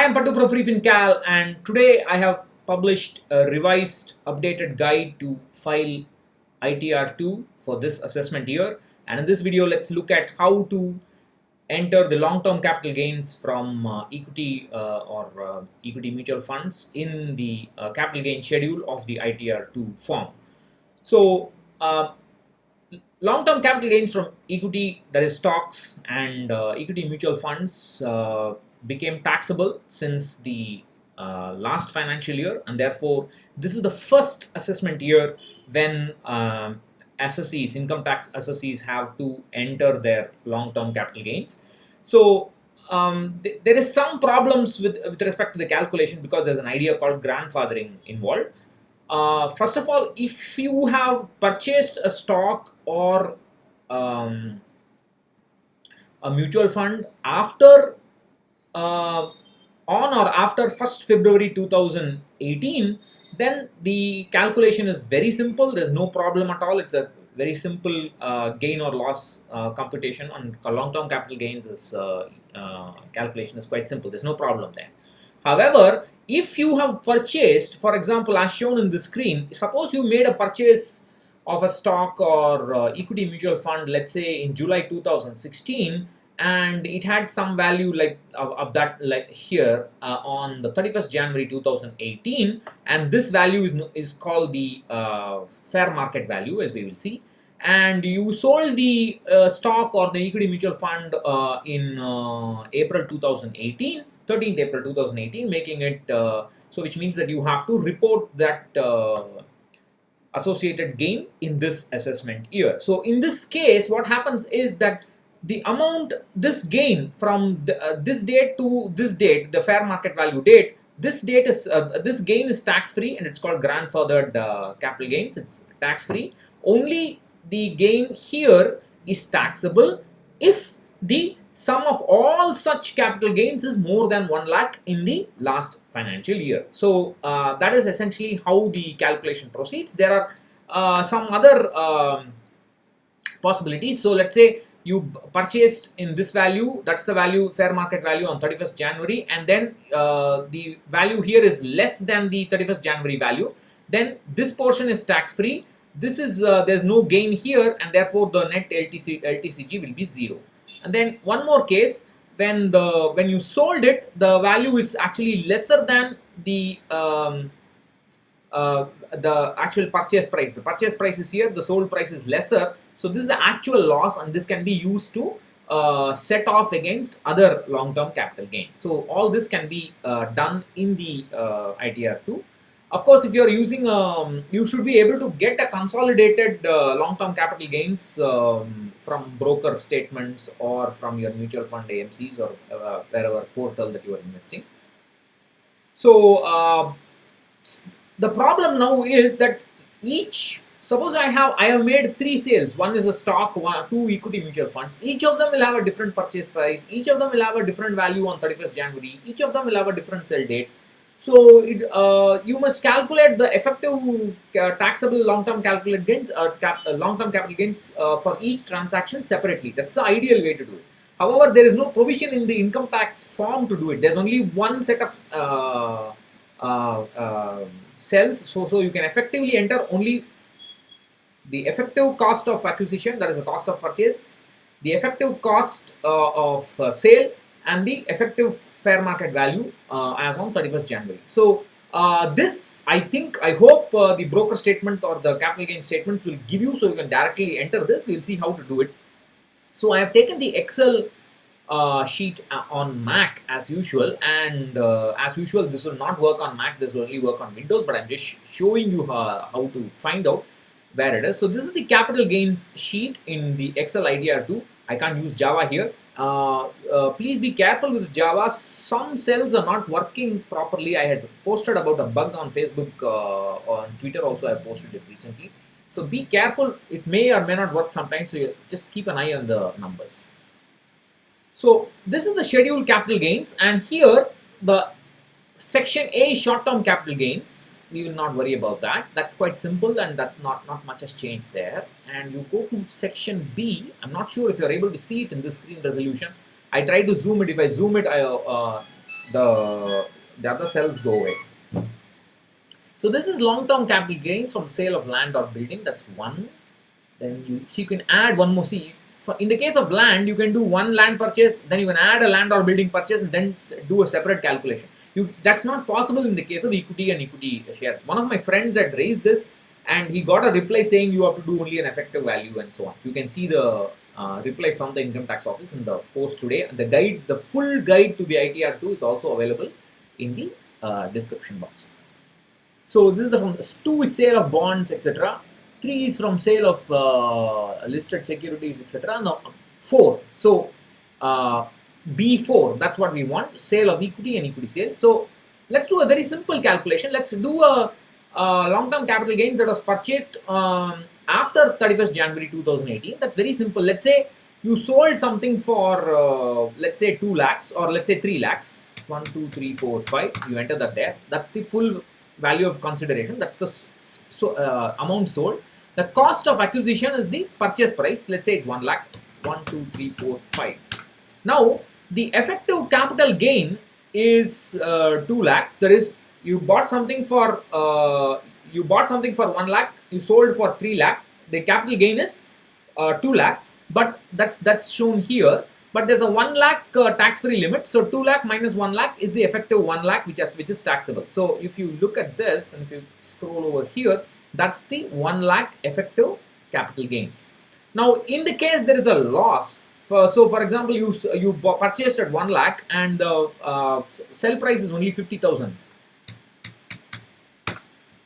Hi, I'm Pattu from freefincal, and today I have published a revised, updated guide to file ITR2 for this assessment year. And in this video, let's look at how to enter the long-term capital gains from equity or equity mutual funds in the capital gain schedule of the ITR2 form. So, long-term capital gains from equity, that is stocks and equity mutual funds, became taxable since the last financial year, and therefore this is the first assessment year when assessees, income tax assessees, have to enter their long-term capital gains. So there is some problems with respect to the calculation because there's an idea called grandfathering involved. First of all, if you have purchased a stock or a mutual fund after on or after 1st February 2018, then the calculation is very simple. There's no problem at all. It's a very simple gain or loss computation on long-term capital gains. Calculation is quite simple. There's no problem there. However, if you have purchased, for example, as shown in the screen, suppose you made a purchase of a stock or equity mutual fund, let's say in July 2016, and it had some value like of that, like here on the 31st January 2018, and this value is called the fair market value, as we will see. And you sold the stock or the equity mutual fund in April 2018, 13th April 2018, making it so, which means that you have to report that associated gain in this assessment year. So in this case, what happens is that the amount, this gain from this date to this date, the fair market value date, this date is this gain is tax free, and it's called grandfathered capital gains. It's tax free. Only the gain here is taxable if the sum of all such capital gains is more than 1 lakh in the last financial year. So that is essentially how the calculation proceeds. There are some other possibilities. So let's say you purchased in this value, that's the value, fair market value on 31st January, and then the value here is less than the 31st January value, then this portion is tax free. This is there's no gain here, and therefore the net LTCG will be 0. And then one more case, when you sold it, the value is actually lesser than the actual purchase price. The purchase price is here, the sold price is lesser. So this is the actual loss, and this can be used to set off against other long-term capital gains. So all this can be done in the ITR2. Of course, if you are using, you should be able to get a consolidated long-term capital gains from broker statements or from your mutual fund AMCs or wherever portal that you are investing. So the problem now is that suppose I have made 3 sales. One is a stock, 2 equity mutual funds. Each of them will have a different purchase price. Each of them will have a different value on 31st January. Each of them will have a different sell date. So you must calculate the effective taxable long-term capital gains, long-term capital gains for each transaction separately. That's the ideal way to do it. However, there is no provision in the income tax form to do it. There's only one set of cells, so you can effectively enter only the effective cost of acquisition, that is the cost of purchase, the effective cost of sale, and the effective fair market value as on 31st January. So this, I hope the broker statement or the capital gain statements will give you, so you can directly enter this. We'll see how to do it. So I have taken the Excel sheet on Mac as usual, and as usual this will not work on Mac, this will only work on Windows, but I'm just showing you how to find out where it is. So this is the capital gains sheet in the Excel ITR2. I can't use Java here. Please be careful with Java. Some cells are not working properly. I had posted about a bug on Facebook, on Twitter also I posted it recently. So be careful, it may or may not work sometimes, so you just keep an eye on the numbers. So this is the scheduled capital gains, and here the section A, short-term capital gains. We will not worry about that. That's quite simple, and that not much has changed there. And you go to section B. I'm not sure if you're able to see it in this screen resolution. I tried to zoom it. If I zoom it, the other cells go away. So this is long-term capital gains from sale of land or building. That's one. Then you can add one more. See, in the case of land, you can do one land purchase, then you can add a land or building purchase, and then do a separate calculation. That's not possible in the case of equity and equity shares. One of my friends had raised this, and he got a reply saying you have to do only an effective value and so on. You can see the reply from the income tax office in the post today. And the guide, the full guide to the ITR2 is also available in the description box. So this is from 2 is sale of bonds, etc. 3 is from sale of listed securities, etc. Now 4. So B4, that's what we want, sale of equity and equity sales. So let's do a very simple calculation. Let's do a long-term capital gains that was purchased after 31st January 2018. That's very simple. Let's say you sold something for let's say 2 lakhs or let's say 3 lakhs. 1, 2, 3, 4, 5. You enter that there. That's the full value of consideration. That's the amount sold. The cost of acquisition is the purchase price. Let's say it's 1 lakh. 1, 2, 3, 4, 5. Now the effective capital gain is 2 lakh. That is, you bought something for 1 lakh. You sold for 3 lakh. The capital gain is 2 lakh. But that's shown here. But there's a 1 lakh tax-free limit. So 2 lakh minus 1 lakh is the effective 1 lakh which is taxable. So if you look at this and if you scroll over here, that's the 1 lakh effective capital gains. Now in the case there is a loss. So for example, you purchased at 1 lakh and the sell price is only 50,000.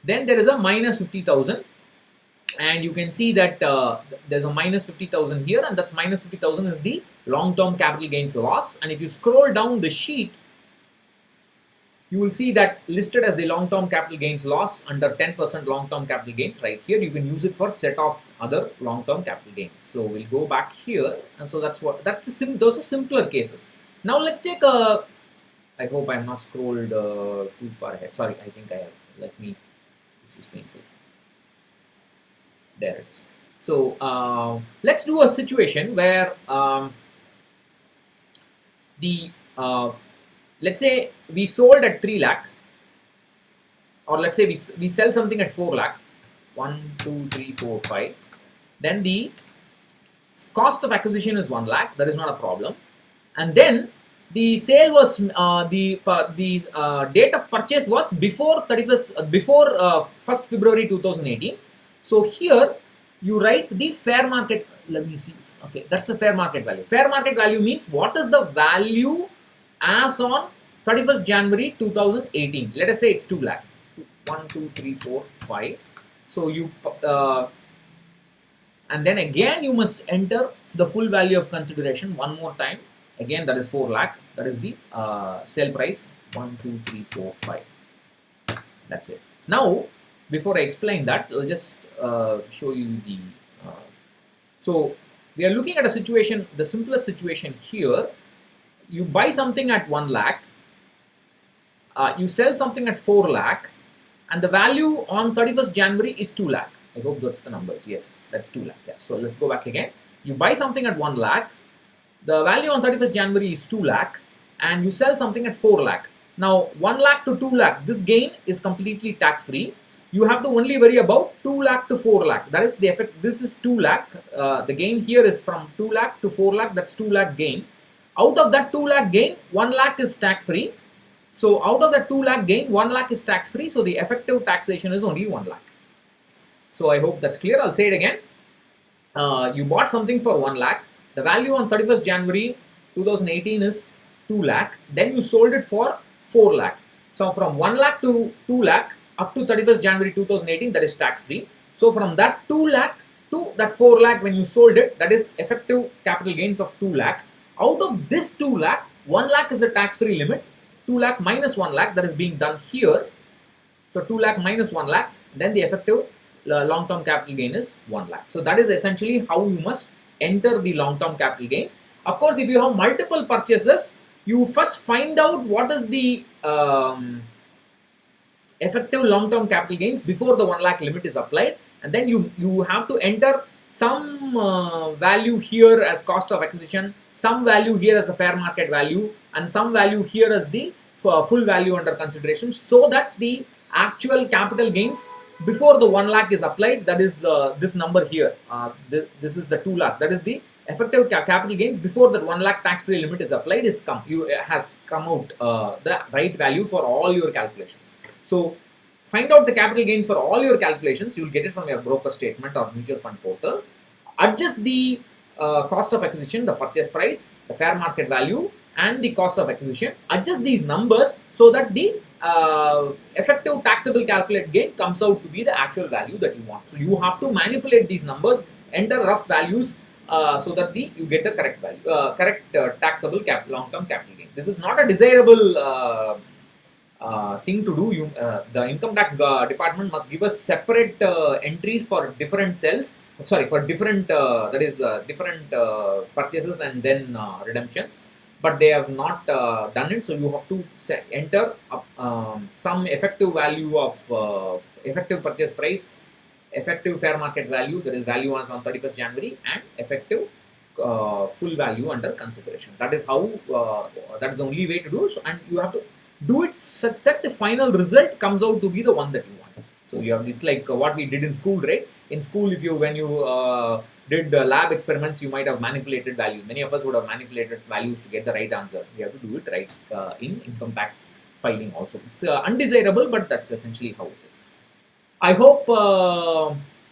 Then there is a minus 50,000. And you can see that there's a minus 50,000 here, and that's minus 50,000 is the long-term capital gains loss. And if you scroll down the sheet, you will see that listed as the long-term capital gains loss under 10% long-term capital gains right here. You can use it for set of other long-term capital gains. So we'll go back here, and so those are simpler cases. Now let's take a. I hope I'm not scrolled too far ahead. Sorry, I think I have. This is painful. There it is. So let's do a situation where let's say we sold at 3 lakh, or let's say we sell something at 4 lakh. 1, 2, 3, 4, 5. Then the cost of acquisition is 1 lakh. That is not a problem. And then the sale was the date of purchase was before 1st February 2018. So here you write the fair market. Let me see. Okay, that's the fair market value. Fair market value means what is the value as on 31st January 2018. Let us say it's 2 lakh. 1, 2, 3, 4, 5. So you and then again you must enter the full value of consideration one more time. Again, that is 4 lakh. That is the sale price. 1, 2, 3, 4, 5. That's it. Now, before I explain that, I'll just show you the. So we are looking at a situation, the simplest situation here. You buy something at 1 lakh. You sell something at 4 lakh. And the value on 31st January is 2 lakh. I hope that's the numbers. Yes, that's 2 lakh. Yeah. So let's go back again. You buy something at 1 lakh. The value on 31st January is 2 lakh. And you sell something at 4 lakh. Now 1 lakh to 2 lakh, this gain is completely tax free. You have to only worry about 2 lakh to 4 lakh. That is the effect. This is 2 lakh. The gain here is from 2 lakh to 4 lakh. That's 2 lakh gain. Out of that 2 lakh gain, 1 lakh is tax free. So out of that 2 lakh gain, 1 lakh is tax free. So the effective taxation is only 1 lakh. So I hope that's clear. I'll say it again. You bought something for 1 lakh. The value on 31st January 2018 is 2 lakh. Then you sold it for 4 lakh. So from 1 lakh to 2 lakh up to 31st January 2018, that is tax free. So from that 2 lakh to that 4 lakh when you sold it, that is effective capital gains of 2 lakh. Out of this 2 lakh, 1 lakh is the tax free limit. 2 lakh minus 1 lakh, that is being done here. So 2 lakh minus 1 lakh, then the effective long-term capital gain is 1 lakh. So that is essentially how you must enter the long-term capital gains. Of course, if you have multiple purchases, you first find out what is the effective long-term capital gains before the 1 lakh limit is applied, and then you have to enter some value here as cost of acquisition, some value here as the fair market value, and some value here as the full value under consideration, so that the actual capital gains before the 1 lakh is applied, that is this number here, this is the 2 lakh, that is the effective capital gains before that 1 lakh tax free limit is applied, has come out the right value for all your calculations. So find out the capital gains for all your calculations. You will get it from your broker statement or mutual fund portal. Adjust the cost of acquisition, the purchase price, the fair market value, and the cost of acquisition. Adjust these numbers so that the effective taxable calculated gain comes out to be the actual value that you want. So you have to manipulate these numbers, enter rough values so that you get the correct value, taxable long-term capital gain. This is not a desirable thing to do. The income tax department must give us separate entries for different cells, for different different purchases and then redemptions, but they have not done it. So you have to enter some effective value of effective purchase price, effective fair market value, that is value as on 31st January, and effective full value under consideration. That is how that is the only way to do it. So, and you have to do it such that the final result comes out to be the one that you want. So you have, it's like what we did in school, right? In school, when you did lab experiments, you might have manipulated values. Many of us would have manipulated values to get the right answer. We have to do it right in income tax filing also. It's undesirable, but that's essentially how it is. I hope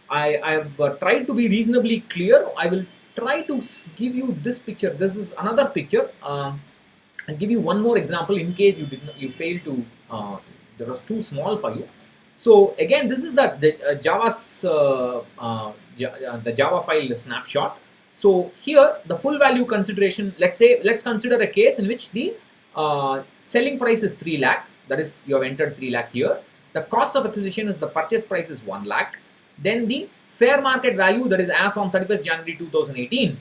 I have tried to be reasonably clear. I will try to give you this picture. This is another picture. I'll give you one more example in case you failed to, there was too small for you. So again, this is the Java file snapshot. So here the full value consideration, let's consider a case in which the selling price is 3 lakh, that is you have entered 3 lakh here. The cost of acquisition is the purchase price is 1 lakh. Then the fair market value, that is as on 31st January 2018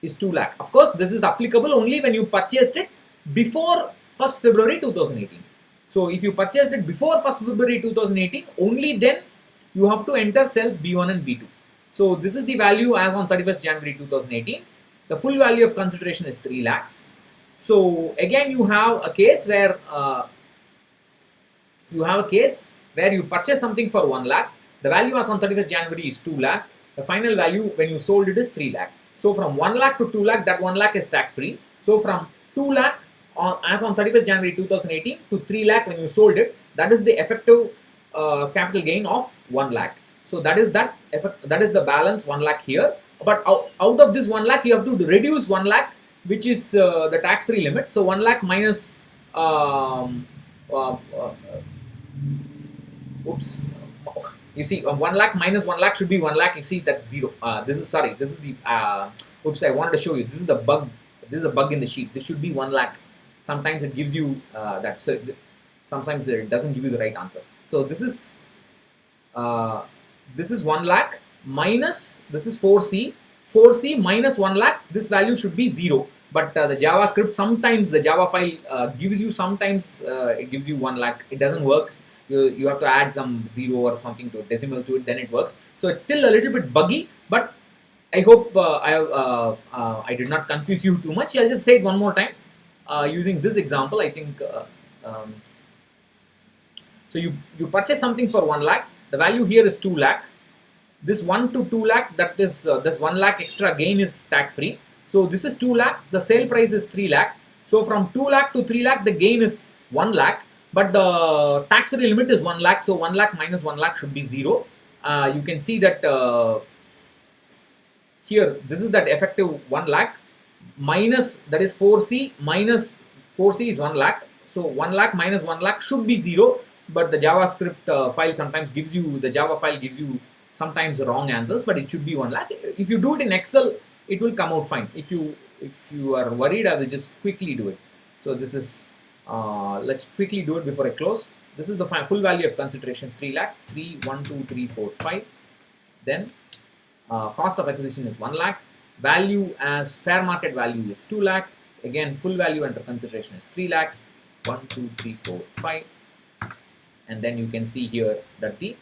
is 2 lakh. Of course, this is applicable only when you purchased it before 1st February 2018. So if you purchased it before 1st February 2018, only then you have to enter cells B1 and B2. So this is the value as on 31st January 2018. The full value of consideration is 3 lakhs. So again, you have a case where you purchase something for 1 lakh. The value as on 31st January is 2 lakh. The final value when you sold it is 3 lakh. So from 1 lakh to 2 lakh, that 1 lakh is tax free. So from 2 lakh as on 31st January 2018 to 3 lakh when you sold it, that is the effective capital gain of 1 lakh. So that is the balance 1 lakh here. But out of this 1 lakh, you have to reduce 1 lakh, which is the tax free limit. So 1 lakh minus you see 1 lakh minus 1 lakh should be 1 lakh. You see that's 0. This is the I wanted to show you. This is the bug. This is a bug in the sheet. This should be 1 lakh. Sometimes it gives you that. So sometimes it doesn't give you the right answer. So this is 1 lakh minus, this is 4C. 4C minus 1 lakh. This value should be 0. But the JavaScript, sometimes the Java file gives you, sometimes it gives you 1 lakh. It doesn't work. You have to add some 0 or something to a decimal to it, then it works. So it's still a little bit buggy, but I hope I did not confuse you too much. I'll just say it one more time using this example. I think so. You purchase something for 1 lakh. The value here is 2 lakh. This 1 to 2 lakh, that is this 1 lakh extra gain is tax free. So this is 2 lakh. The sale price is 3 lakh. So from 2 lakh to 3 lakh, the gain is 1 lakh. But the tax free limit is 1 lakh. So 1 lakh minus 1 lakh should be 0. You can see that. Here, this is that effective 1 lakh minus, that is 4C minus 4C is 1 lakh. So 1 lakh minus 1 lakh should be 0, but the JavaScript file sometimes gives you, the Java file gives you sometimes wrong answers, but it should be 1 lakh. If you do it in Excel, it will come out fine. If you are worried, I will just quickly do it. So this is, let's quickly do it before I close. This is the full value of consideration, 3 lakhs, 3, 1, 2, 3, 4, 5. Then cost of acquisition is 1 lakh. Value as fair market value is 2 lakh. Again, full value under consideration is 3 lakh. 1, 2, 3, 4, 5. And then you can see here that the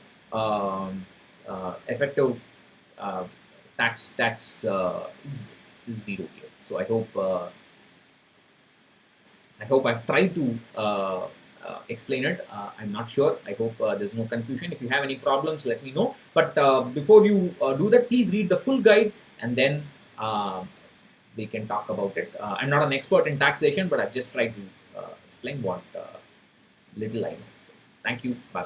effective tax is 0 here. So I hope I hope I've tried to explain it. I'm not sure. I hope there's no confusion. If you have any problems, let me know. But before you do that, please read the full guide, and then we can talk about it. I'm not an expert in taxation, but I've just tried to explain what little I know. Thank you. Bye bye.